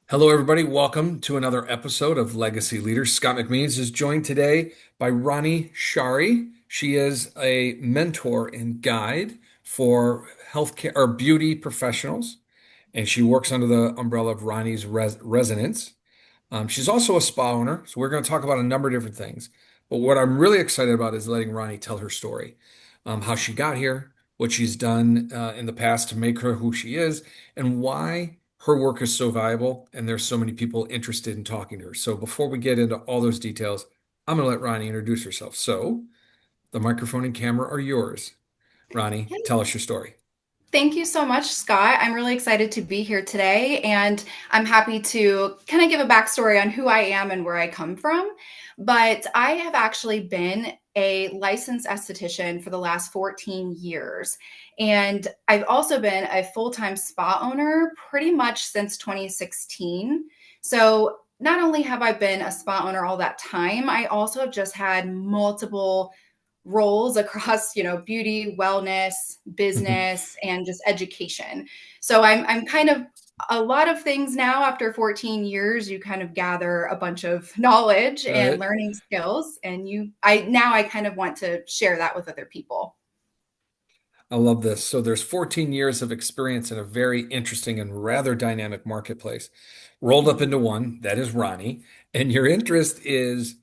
Hello, everybody. Welcome to another episode of Legacy Leaders. Scott McMeans is joined today by Ronni Scharre. She is a mentor and guide for healthcare or beauty professionals, and she works under the umbrella of Ronnie's Resonance. She's also a spa owner, so we're going to talk about a number of different things. But what I'm really excited about is letting Ronnie tell her story, how she got here, what she's done in the past to make her who she is, and why her work is so valuable. And there's so many people interested in talking to her. So before we get into all those details, I'm going to let Ronnie introduce herself. So the microphone and camera are yours. Ronnie, Hey, tell us your story. thank you so much, Scott. I'm really excited to be here today, and I'm happy to kind of give a backstory on who I am and where I come from. But I have actually been a licensed esthetician for the last 14 years. And I've also been a full time spa owner pretty much since 2016. So not only have I been a spa owner all that time, I also have just had multiple roles across, beauty, wellness, business, and just education. So I'm kind of a lot of things now. After 14 years, you kind of gather a bunch of knowledge and Right. learning skills, and I kind of want to share that with other people. I love this. So there's 14 years of experience in a very interesting and rather dynamic marketplace rolled up into Mhm. one. That is Ronnie. And your interest is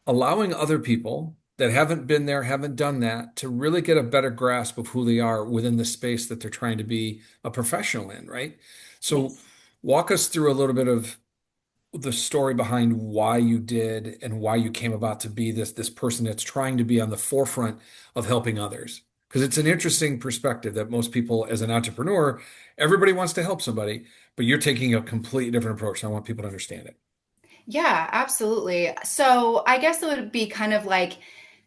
allowing other people that haven't been there, haven't done that, to really get a better grasp of who they are within the space that they're trying to be a professional in, right? So Yes. walk us through a little bit of the story behind why you did and why you came about to be this person that's trying to be on the forefront of helping others. Because it's an interesting perspective that most people, as an entrepreneur, everybody wants to help somebody, but you're taking a completely different approach. I want people to understand it. Yeah, absolutely. So I guess it would be kind of like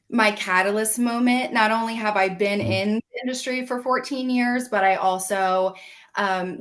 my catalyst moment. Not only have I been Mhm. in the industry for 14 years, but I also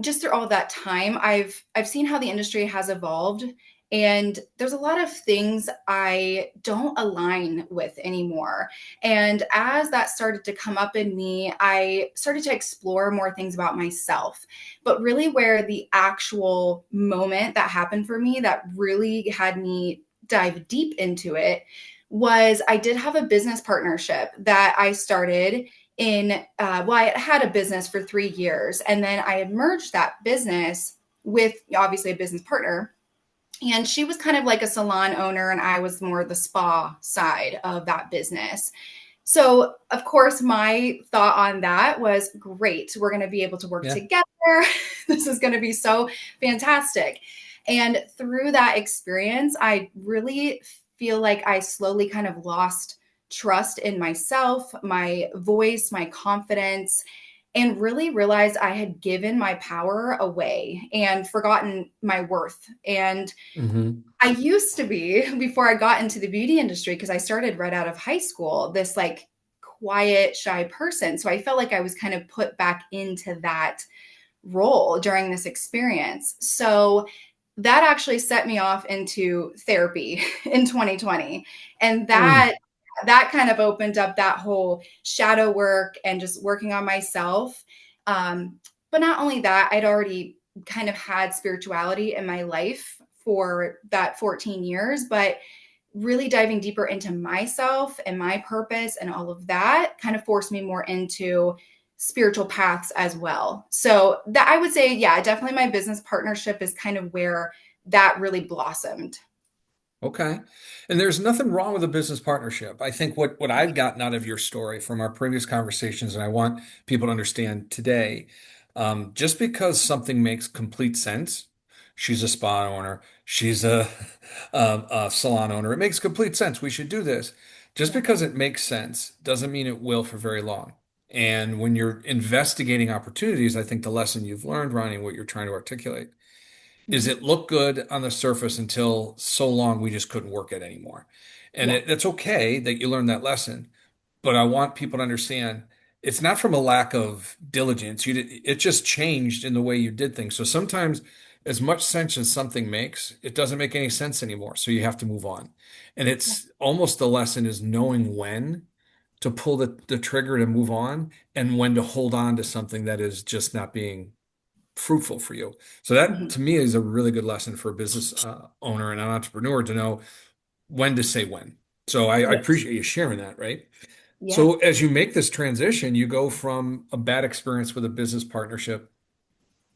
just through all of that time, I've seen how the industry has evolved, and there's a lot of things I don't align with anymore. And as that started to come up in me, I started to explore more things about myself. But really, where the actual moment that happened for me that really had me dive deep into it was I did have a business partnership that I started in, well, I had a business for 3 years, and then I had merged that business with obviously a business partner. And she was kind of like a salon owner, and I was more the spa side of that business. So, of course, my thought on that was great. We're going to be able to work Yeah. together. This is going to be so fantastic. And through that experience, I really feel like I slowly kind of lost trust in myself, my voice, my confidence, and really realized I had given my power away and forgotten my worth. And Hmm. I used to be, before I got into the beauty industry, because I started right out of high school, this like quiet, shy person. So I felt like I was kind of put back into that role during this experience. So that actually set me off into therapy in 2020. And that kind of opened up that whole shadow work and just working on myself. But not only that, I'd already kind of had spirituality in my life for that 14 years, but really diving deeper into myself and my purpose and all of that kind of forced me more into spiritual paths as well. So that I would say, yeah, definitely my business partnership is kind of where that really blossomed. Okay. And there's nothing wrong with a business partnership. I think what I've gotten out of your story from our previous conversations, and I want people to understand today, just because something makes complete sense, she's a spa owner, she's a salon owner, it makes complete sense. We should do this. Just Yeah. because it makes sense doesn't mean it will for very long. And when you're investigating opportunities, I think the lesson you've learned, Ronnie, what you're trying to articulate is Mhm. it looked good on the surface until so long we just couldn't work it anymore. And Yeah. it's okay that you learned that lesson, but I want people to understand it's not from a lack of diligence. It just changed in the way you did things. So sometimes, as much sense as something makes, it doesn't make any sense anymore. So you have to move on. And Yeah. it's almost the lesson is knowing when to pull the trigger to move on and when to hold on to something that is just not being fruitful for you. So that Mhm. to me is a really good lesson for a business owner and an entrepreneur to know when to say when. So I Yes. appreciate you sharing that, right? Yeah. So as you make this transition, you go from a bad experience with a business partnership,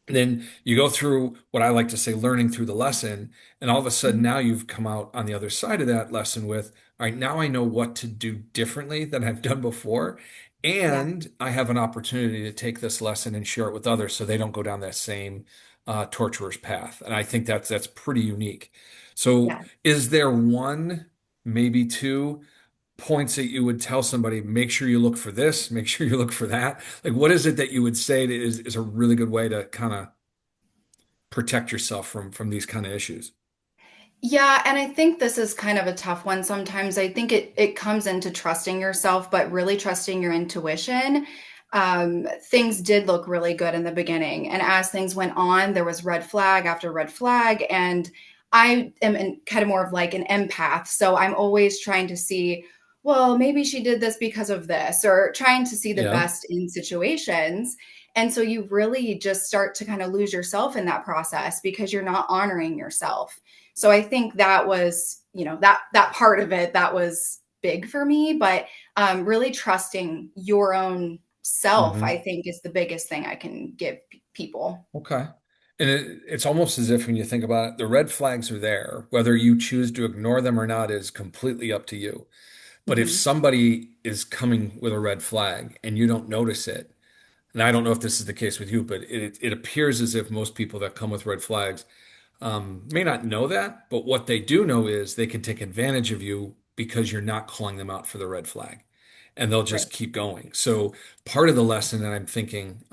then you go through what I like to say, learning through the lesson. And all of a sudden, Mhm. now you've come out on the other side of that lesson with, all right, now I know what to do differently than I've done before. Yeah. And I have an opportunity to take this lesson and share it with others so they don't go down that same torturer's path. And I think that's pretty unique. So, Yeah. is there one, maybe two points that you would tell somebody, make sure you look for this, make sure you look for that? Like, what is it that you would say that is a really good way to kind of protect yourself from these kind of issues? Yeah, and I think this is kind of a tough one sometimes. I think it comes into trusting yourself, but really trusting your intuition. Things did look really good in the beginning, and as things went on, there was red flag after red flag, and I am kind of more of like an empath, so I'm always trying to see, well, maybe she did this because of this, or trying to see the Yeah. best in situations. And so you really just start to kind of lose yourself in that process because you're not honoring yourself. So I think that was, that part of it that was big for me, but really trusting your own self, I Hmm. think, is the biggest thing I can give people. Okay. And it's almost as if when you think about it, the red flags are there. Whether you choose to ignore them or not is completely up to you. But if Hmm. somebody is coming with a red flag and you don't notice it, and I don't know if this is the case with you, but it appears as if most people that come with red flags may not know that, but what they do know is they can take advantage of you because you're not calling them out for the red flag, and they'll Right. just keep going. So part of the lesson that I'm thinking,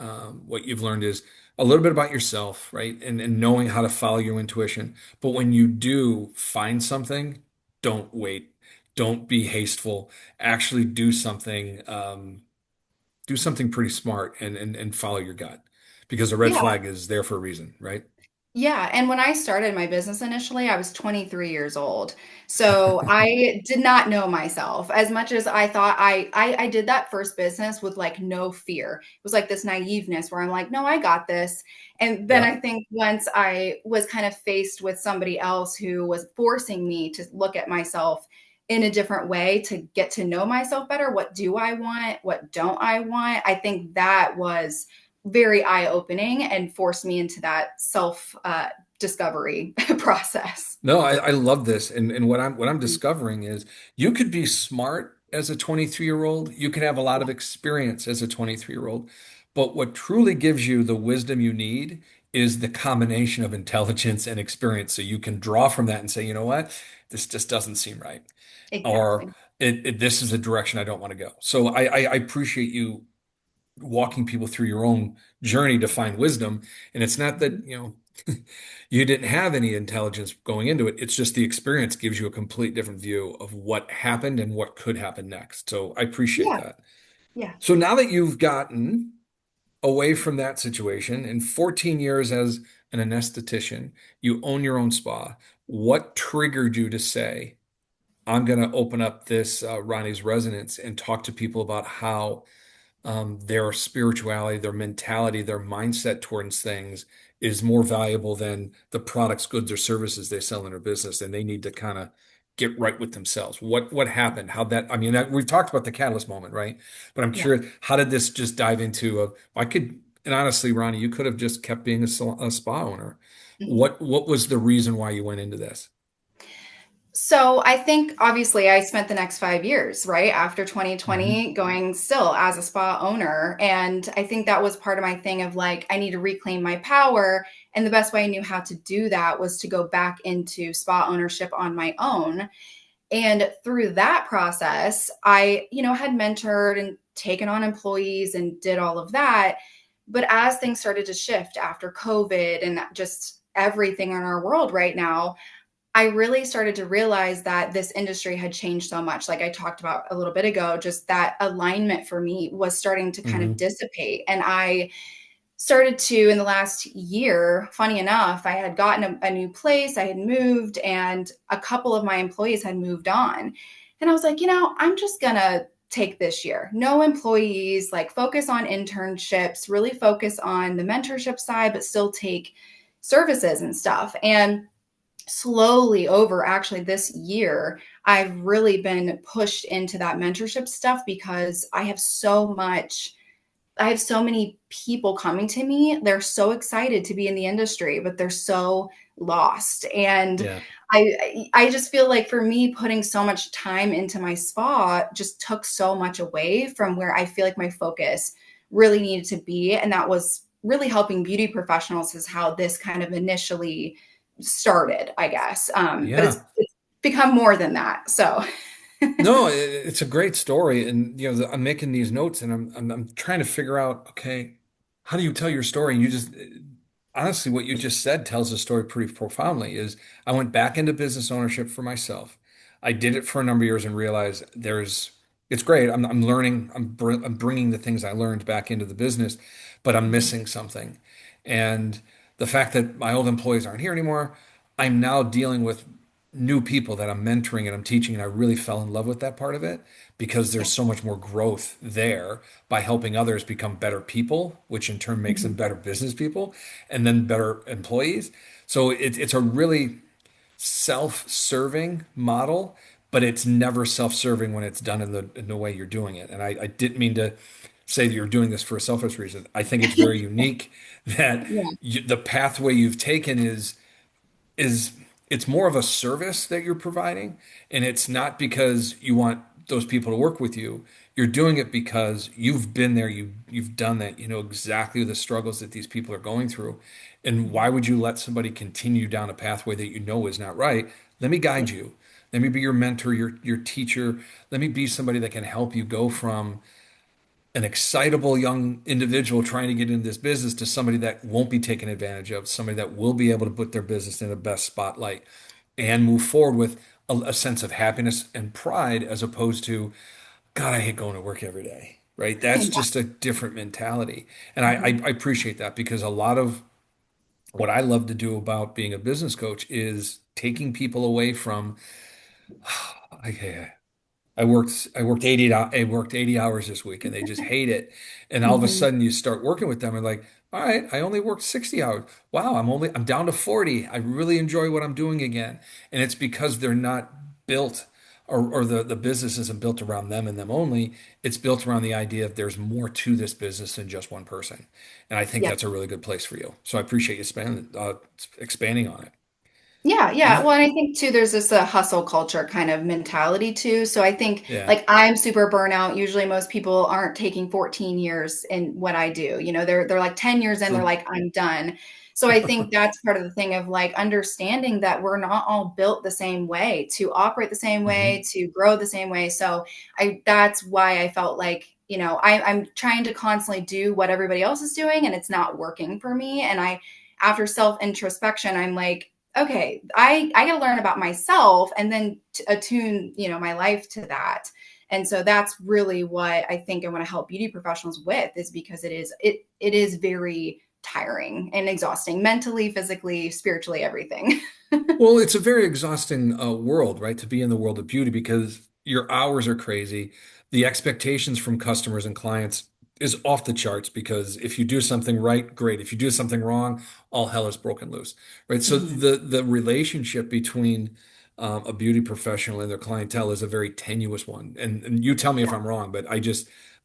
what you've learned is a little bit about yourself, right? And knowing how to follow your intuition. But when you do find something, don't wait. Don't be hasteful. Actually do something pretty smart and follow your gut because a red Yeah. flag is there for a reason, right? Yeah, and when I started my business initially, I was 23 years old. So I did not know myself as much as I thought I did that first business with like no fear. It was like this naiveness where I'm like, no, I got this. And then Yeah. I think once I was kind of faced with somebody else who was forcing me to look at myself in a different way to get to know myself better, what do I want? What don't I want? I think that was very eye opening and forced me into that self discovery process. No, I love this. And what I'm Mhm. discovering is you could be smart as a 23-year-old. You can have a lot Yeah. of experience as a 23-year-old. But what truly gives you the wisdom you need is the combination of intelligence and experience. So you can draw from that and say, you know what? This just doesn't seem right. Or Exactly. this is a direction I don't want to go. So I appreciate you walking people through your own journey to find wisdom. And it's not that, Mhm. you didn't have any intelligence going into it. It's just the experience gives you a complete different view of what happened and what could happen next. So I appreciate Yeah. that. Yeah. So now that you've gotten away from that situation in 14 years as an anesthetician, you own your own spa. What triggered you to say, I'm going to open up this Ronnie's Resonance and talk to people about how their spirituality, their mentality, their mindset towards things is more valuable than the products, goods, or services they sell in their business, and they need to kind of get right with themselves. What happened? How that? I mean, we've talked about the catalyst moment, right? But I'm Yeah. curious, how did this just dive into a? I could, and honestly, Ronnie, you could have just kept being a spa owner. Mhm. What was the reason why you went into this? So I think obviously I spent the next 5 years, right, after Hmm. 2020 going still as a spa owner. And I think that was part of my thing of like, I need to reclaim my power. And the best way I knew how to do that was to go back into spa ownership on my own. And through that process, I, had mentored and taken on employees and did all of that. But as things started to shift after COVID and just everything in our world right now, I really started to realize that this industry had changed so much. Like I talked about a little bit ago, just that alignment for me was starting to kind of Hmm. dissipate. And I started to, in the last year, funny enough, I had gotten a new place, I had moved, and a couple of my employees had moved on. And I was like, I'm just gonna take this year. No employees, like focus on internships, really focus on the mentorship side, but still take services and stuff. And slowly over actually this year, I've really been pushed into that mentorship stuff because I have so many people coming to me. They're so excited to be in the industry, but they're so lost. And Yeah. I just feel like for me, putting so much time into my spa just took so much away from where I feel like my focus really needed to be. And that was really helping beauty professionals is how this kind of initially started, I guess. But Yeah. it's become more than that. So No, it's a great story, and I'm making these notes, and I'm trying to figure out, okay, how do you tell your story? And you just honestly, what you just said tells the story pretty profoundly. Is I went back into business ownership for myself. I did it for a number of years and realized it's great. I'm learning. I'm bringing the things I learned back into the business, but I'm missing something, and the fact that my old employees aren't here anymore, I'm now dealing with new people that I'm mentoring and I'm teaching, and I really fell in love with that part of it because yeah. there's so much more growth there by helping others become better people, which in turn makes them Mhm. better business people and then better employees. So it's a really self-serving model, but it's never self-serving when it's done in the way you're doing it. And I didn't mean to say that you're doing this for a selfish reason. I think it's very unique that Yeah. the pathway you've taken is it's more of a service that you're providing, and it's not because you want those people to work with you. You're doing it because you've been there, you've done that, you know exactly the struggles that these people are going through. And why Mhm. would you let somebody continue down a pathway that you know is not right? Let me Yeah. guide you. Let me be your mentor, your teacher. Let me be somebody that can help you go from an excitable young individual trying to get into this business to somebody that won't be taken advantage of, somebody that will be able to put their business in the best spotlight and move forward with a sense of happiness and pride as opposed to, God, I hate going to work every day, right? That's Yeah. just a different mentality. And Mhm. I appreciate that because a lot of what I love to do about being a business coach is taking people away from, I, I worked 80 hours this week and they just hate it. And all of a Mhm. sudden you start working with them and like, all right, I only worked 60 hours. Wow, I'm down to 40. I really enjoy what I'm doing again. And it's because they're not built or the business isn't built around them and them only. It's built around the idea of there's more to this business than just one person. And I think Yeah. that's a really good place for you. So I appreciate you expanding on it. Yeah, yeah. Yeah. Well, and I think too, there's this hustle culture kind of mentality too. So I think Yeah. like I'm super burnout. Usually most people aren't taking 14 years in what I do. You know, they're like 10 years in, they're True. like, I'm done. So I think that's part of the thing of like understanding that we're not all built the same way to operate the same way, Hmm. to grow the same way. So that's why I felt like, I'm trying to constantly do what everybody else is doing and it's not working for me. And after self introspection, I'm like, okay, I got to learn about myself and then attune, my life to that. And so that's really what I think I want to help beauty professionals with is because it is very tiring and exhausting mentally, physically, spiritually, everything. Well, it's a very exhausting world, right? To be in the world of beauty because your hours are crazy. The expectations from customers and clients is off the charts because if you do something right, great. If you do something wrong, all hell is broken loose, right? So Mhm. the relationship between a beauty professional and their clientele is a very tenuous one. And you tell me if Yeah. I'm wrong, but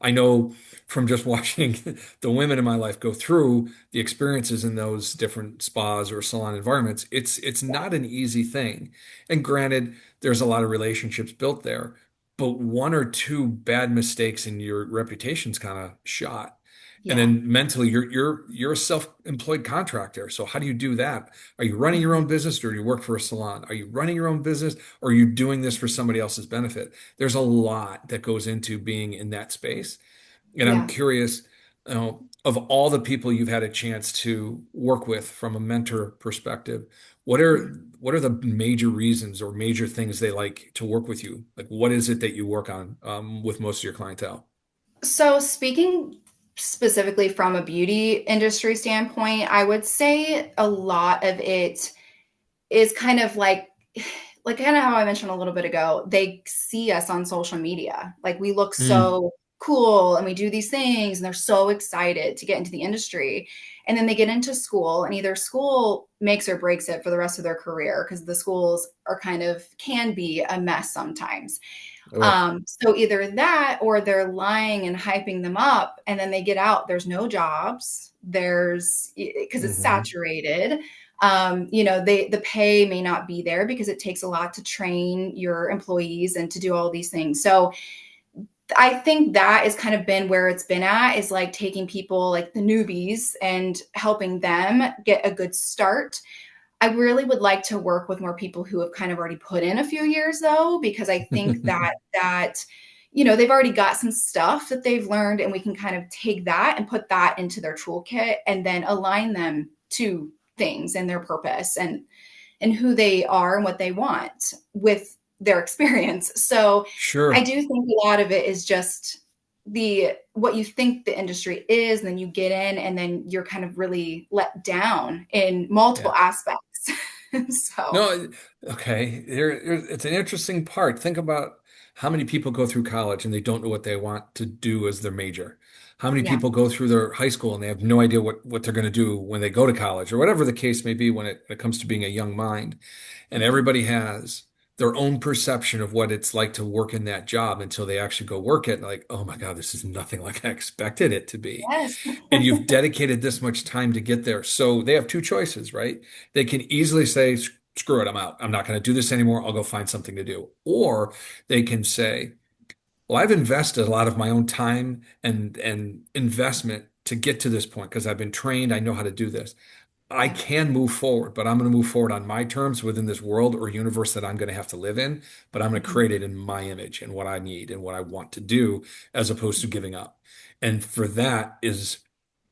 I know from just watching the women in my life go through the experiences in those different spas or salon environments, it's not an easy thing. And granted, there's a lot of relationships built there, but one or two bad mistakes and your reputation's kind of shot. And Yeah. then mentally, you're a self-employed contractor. So how do you do that? Are you running your Mhm. own business or do you work for a salon? Are you running your own business or are you doing this for somebody else's benefit? There's a lot that goes into being in that space. And I'm Yeah. curious, of all the people you've had a chance to work with from a mentor perspective, what are what are the major reasons or major things they like to work with you? Like, what is it that you work on with most of your clientele? So, speaking specifically from a beauty industry standpoint, I would say a lot of it is kind of like like kind of how I mentioned a little bit ago, they see us on social media. Like we look Mm. so cool and we do these things and they're so excited to get into the industry. And then they get into school and either school makes or breaks it for the rest of their career because the schools are kind of can be a mess sometimes. Oh. So either that or they're lying and hyping them up, and then they get out, there's no jobs, there's because it's Hmm. saturated. The pay may not be there because it takes a lot to train your employees and to do all these things. So I think that has kind of been where it's been at is like taking people like the newbies and helping them get a good start. I really would like to work with more people who have kind of already put in a few years though, because I think that they've already got some stuff that they've learned and we can kind of take that and put that into their toolkit and then align them to things and their purpose and who they are and what they want with their experience. So I Sure. do think a lot of it is just the what you think the industry is, and then you get in and then you're kind of really let down in multiple Yeah. aspects. So No, okay. It's an interesting part. Think about how many people go through college and they don't know what they want to do as their major. How many yeah. people go through their high school and they have no idea what they're going to do when they go to college or whatever the case may be when it comes to being a young mind. And Mhm. everybody has their own perception of what it's like to work in that job until they actually go work it. And like, oh my God, this is nothing like I expected it to be. Yes. And you've dedicated this much time to get there. So they have two choices, right? They can easily say, screw it, I'm out. I'm not going to do this anymore. I'll go find something to do. Or they can say, well, I've invested a lot of my own time and investment to get to this point because I've been trained. I know how to do this. I Yeah. can move forward, but I'm going to move forward on my terms within this world or universe that I'm going to have to live in. But I'm going to Mhm. create it in my image and what I need and what I want to do as opposed to giving up. And for that is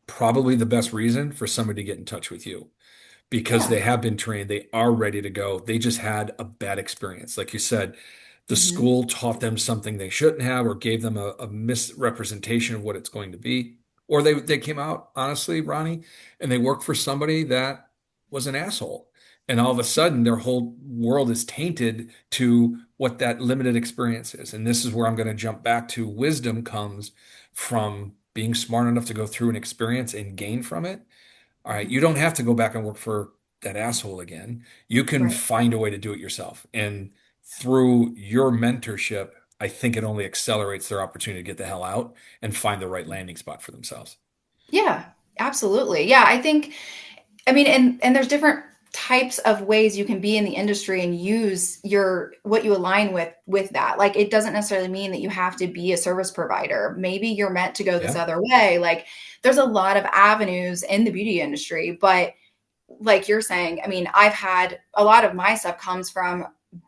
probably the best reason for somebody to get in touch with you because Yeah. they have been trained, they are ready to go. They just had a bad experience. Like you said, the Mhm. school taught them something they shouldn't have or gave them a misrepresentation of what it's going to be. Or they came out, honestly, Ronnie, and they worked for somebody that was an asshole. And all of a sudden, their whole world is tainted to what that limited experience is. And this is where I'm going to jump back to wisdom comes from being smart enough to go through an experience and gain from it. All right, Mhm. you don't have to go back and work for that asshole again. You can Right. find a way to do it yourself. And through your mentorship, I think it only accelerates their opportunity to get the hell out and find the right landing spot for themselves. Yeah. Absolutely. Yeah. I mean, and there's different types of ways you can be in the industry and use your what you align with that. Like it doesn't necessarily mean that you have to be a service provider. Maybe you're meant to go this Yeah. other way. Like there's a lot of avenues in the beauty industry, but like you're saying, I mean, I've had a lot of my stuff comes from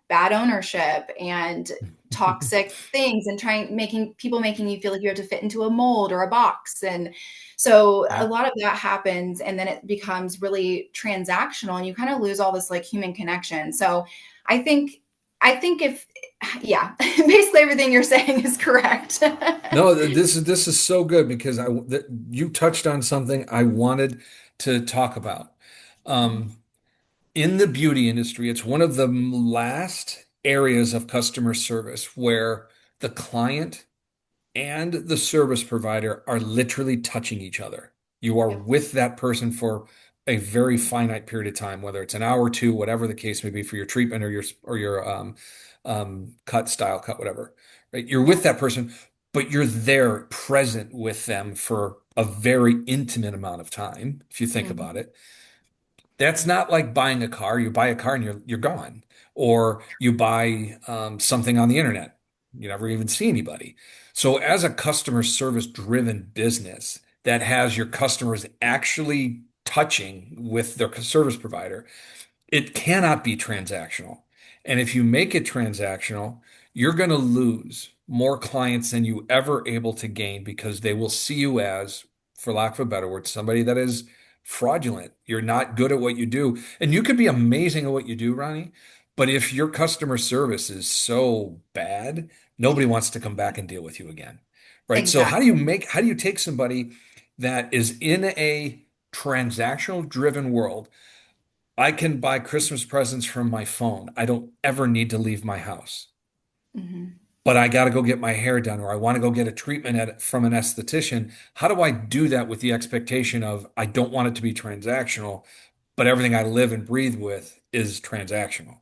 bad ownership and toxic things and trying making you feel like you have to fit into a mold or a box. And so a Yeah. lot of that happens and then it becomes really transactional and you kind of lose all this like human connection. So I think I think if yeah, basically everything you're saying is correct. No, this is so good because you touched on something I wanted to talk about. Um, in the beauty industry, it's one of the last areas of customer service where the client and the service provider are literally touching each other. You are Yep. with that person for a very finite period of time, whether it's an hour or two, whatever the case may be for your treatment or your cut style cut, whatever. Right? You're Yeah. with that person, but you're there present with them for a very intimate amount of time, if you think about Mhm. it. That's not like buying a car. You buy a car and you're gone, or you buy something on the internet. You never even see anybody. So, as a customer service driven business that has your customers actually touching with their service provider, it cannot be transactional. And if you make it transactional, you're going to lose more clients than you ever able to gain because they will see you as, for lack of a better word, somebody that is fraudulent. You're not good at what you do. And you could be amazing at what you do, Ronnie, but if your customer service is so bad, nobody wants to come back and deal with you again. Right? So Exactly. how do you take somebody that is in a transactional driven world I can buy Christmas presents from my phone. I don't ever need to leave my house. Hmm. But I got to go get my hair done, or I want to go get a treatment from an esthetician. How do I do that with the expectation of I don't want it to be transactional, but everything I live and breathe with is transactional,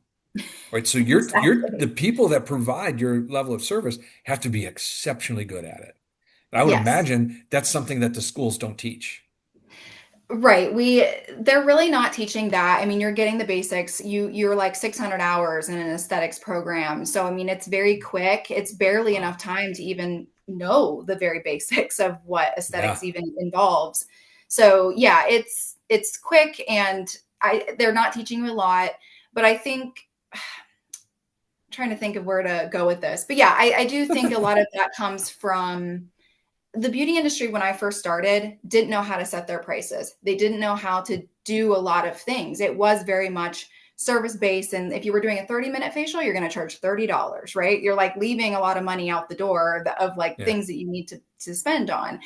right? So you're the Exactly. people that provide your level of service have to be exceptionally good at it. I would Yes. imagine that's something that the schools don't teach. Right. They're really not teaching that. I mean, you're getting the basics. You're like 600 hours in an aesthetics program. So I mean, it's very quick. It's barely enough Wow. time to even know the very basics of what aesthetics Yeah. even involves. So yeah, it's quick and they're not teaching you a lot, but I think trying to think of where to go with this. But yeah, I do think a lot of that comes from the beauty industry. When I first started, didn't know how to set their prices. They didn't know how to do a lot of things. It was very much service based. And if you were doing a 30-minute facial, you're going to charge $30, right? You're like leaving a lot of money out the door of like Yeah. things that you need to spend on.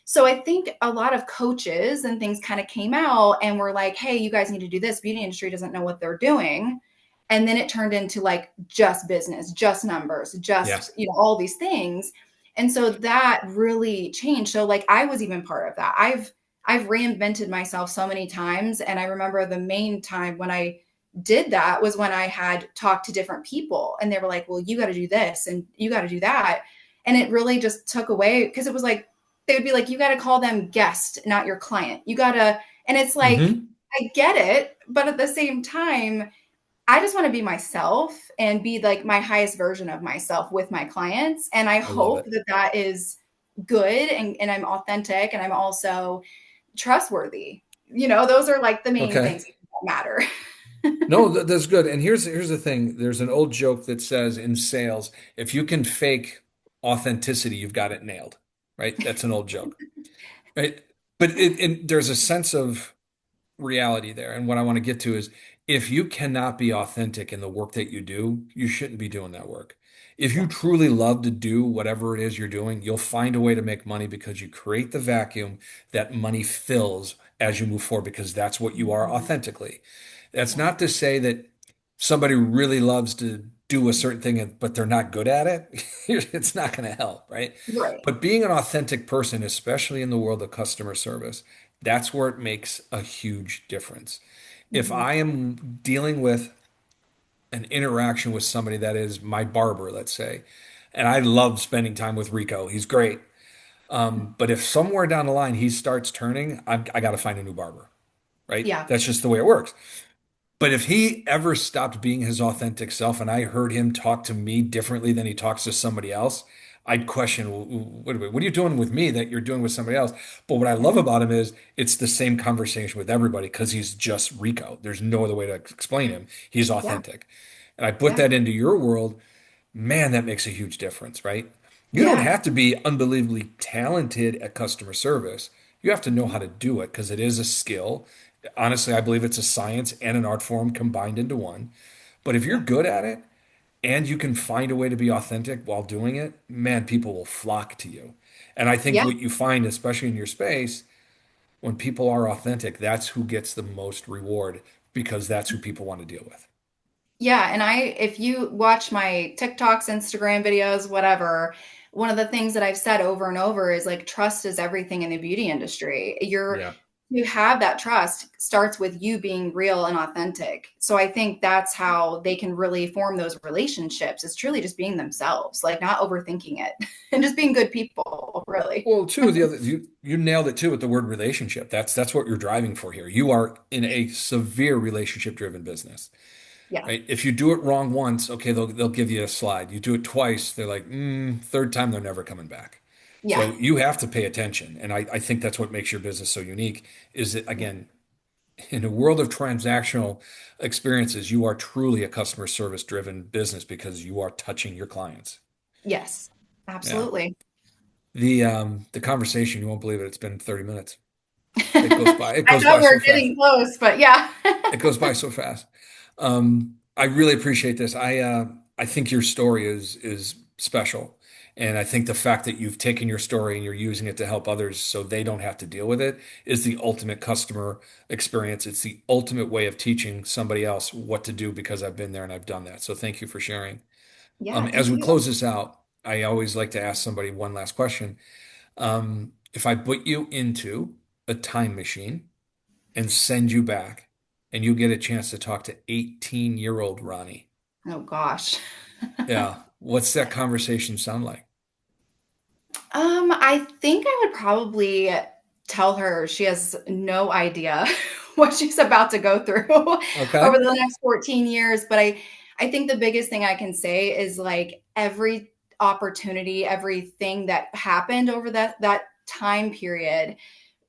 So I think a lot of coaches and things kind of came out and were like, hey, you guys need to do this. Beauty industry doesn't know what they're doing. And then it turned into like just business, just numbers, Yeah. just, all these things. And so that really changed. So like I was even part of that. I've reinvented myself so many times. And I remember the main time when I did that was when I had talked to different people and they were like, well, you got to do this and you got to do that. And it really just took away because it was like, they would be like, you got to call them guest, not your client. You got to, and it's like, Hmm. I get it. But at the same time, I just want to be myself and be like my highest version of myself with my clients. And I I love hope it. that that is good and I'm authentic and I'm also trustworthy. Those are like the main Okay. things that matter. No, that's good. And here's the thing. There's an old joke that says in sales, if you can fake authenticity, you've got it nailed, right? That's an old joke, right? But there's a sense of reality there. And what I want to get to is if you cannot be authentic in the work that you do, you shouldn't be doing that work. If you Yeah. truly love to do whatever it is you're doing, you'll find a way to make money because you create the vacuum that money fills as you move forward because that's what you are Mhm. authentically. That's Yeah. not to say that somebody really loves to do a certain thing, but they're not good at it. It's not going to help, right? Right. But being an authentic person, especially in the world of customer service, that's where it makes a huge difference. If Hmm. I am dealing with an interaction with somebody that is my barber, let's say, and I love spending time with Rico, he's great. But if somewhere down the line he starts turning, I got to find a new barber, right? Yeah. That's just the way it works. But if he ever stopped being his authentic self and I heard him talk to me differently than he talks to somebody else, I'd question, what are you doing with me that you're doing with somebody else? But what I love Mhm. about him is it's the same conversation with everybody because he's just Rico. There's no other way to explain him. He's Yeah. authentic. And I put Yeah. that into your world, man, that makes a huge difference, right? You don't Yeah. have to be unbelievably talented at customer service. You have to know Mhm. how to do it because it is a skill. Honestly, I believe it's a science and an art form combined into one. But if you're Yeah. good at it and you can find a way to be authentic while doing it, man, people will flock to you. And I think Yeah. what you find, especially in your space, when people are authentic, that's who gets the most reward because that's who people want to deal with. Yeah, and if you watch my TikToks, Instagram videos, whatever, one of the things that I've said over and over is like trust is everything in the beauty industry. Yeah. You have that trust starts with you being real and authentic. So I think that's how they can really form those relationships. It's truly just being themselves, like not overthinking it and just being good people, really. Well, too, the other you nailed it too with the word relationship. That's what you're driving for here. You are in a severe relationship driven business, Yeah. right? If you do it wrong once, okay, they'll give you a slide. You do it twice, they're like, third time they're never coming back. Yeah. So you have to pay attention, and I think that's what makes your business so unique. Is that Yeah. again, in a world of transactional experiences, you are truly a customer service driven business because you are touching your clients. Yes. Yeah. Absolutely. The conversation, you won't believe it, it's been 30 minutes. It I goes thought by we so were fast. getting close, but yeah. It goes by so fast. I really appreciate this. I think your story is special, And I think the fact that you've taken your story and you're using it to help others so they don't have to deal with it is the ultimate customer experience. It's the ultimate way of teaching somebody else what to do because I've been there and I've done that. So thank you for sharing. Yeah, As thank we you. close this out, I always like to ask somebody one last question. If I put you into a time machine and send you back and you get a chance to talk to 18-year-old Ronnie, Oh gosh. yeah, what's that conversation sound like? I think I would probably tell her she has no idea what she's about to go through over Okay. the next 14 years. But I think the biggest thing I can say is like every opportunity, everything that happened over that time period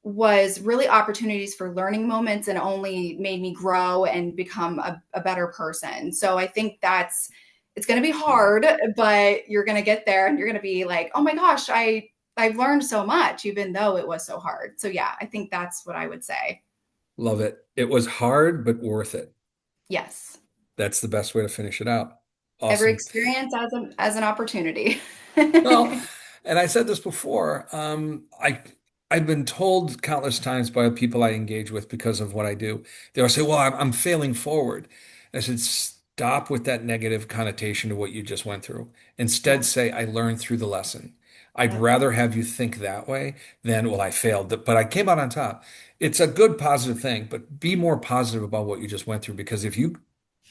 was really opportunities for learning moments and only made me grow and become a better person. So I think that's it's going to be Love it. hard, but you're going to get there and you're going to be like, "Oh my gosh, I've learned so much even though it was so hard." So yeah, I think that's what I would say. Love it. It was hard, but worth it. Yes. That's the best way to finish it out. Every Awesome. experience as an opportunity. Well, and I said this before, I've been told countless times by people I engage with because of what I do. They'll say, "Well, I'm failing forward." I said, "Stop with that negative connotation to what you just went through. Yeah. Instead, say, I learned through the lesson." I'd Yep. rather have you think that way than, "Well, I failed, but I came out on top." It's a good positive thing, but be more positive about what you just went through because if you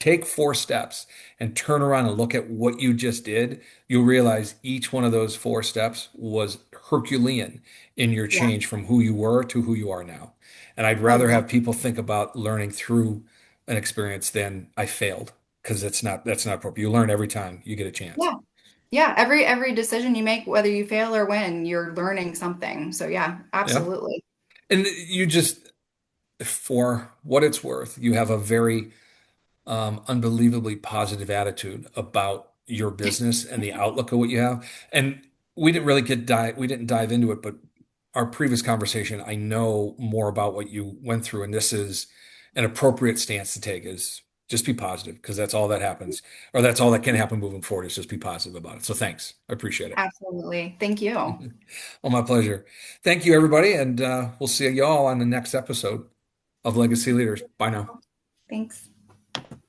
take 4 steps and turn around and look at what you just did, you'll realize each one of those 4 steps was Herculean in your Yeah. change from who you were to who you are now. And I'd Oh rather yeah. have people think about learning through an experience than I failed, because that's not appropriate. You learn every time you get a chance. Yeah. Yeah, every decision you make, whether you fail or win, you're learning something. So yeah, Yeah. absolutely. And you just, for what it's worth, you have a very unbelievably positive attitude about your business and the outlook of what you have. And we didn't dive into it, but our previous conversation, I know more about what you went through, and this is an appropriate stance to take is just be positive because that's all that happens, or that's all that can happen moving forward is just be positive about it. So thanks. I appreciate it. Absolutely. Thank you. Well, my pleasure. Thank you, everybody, and we'll see you all on the next episode of Legacy Leaders. Bye now. Thanks.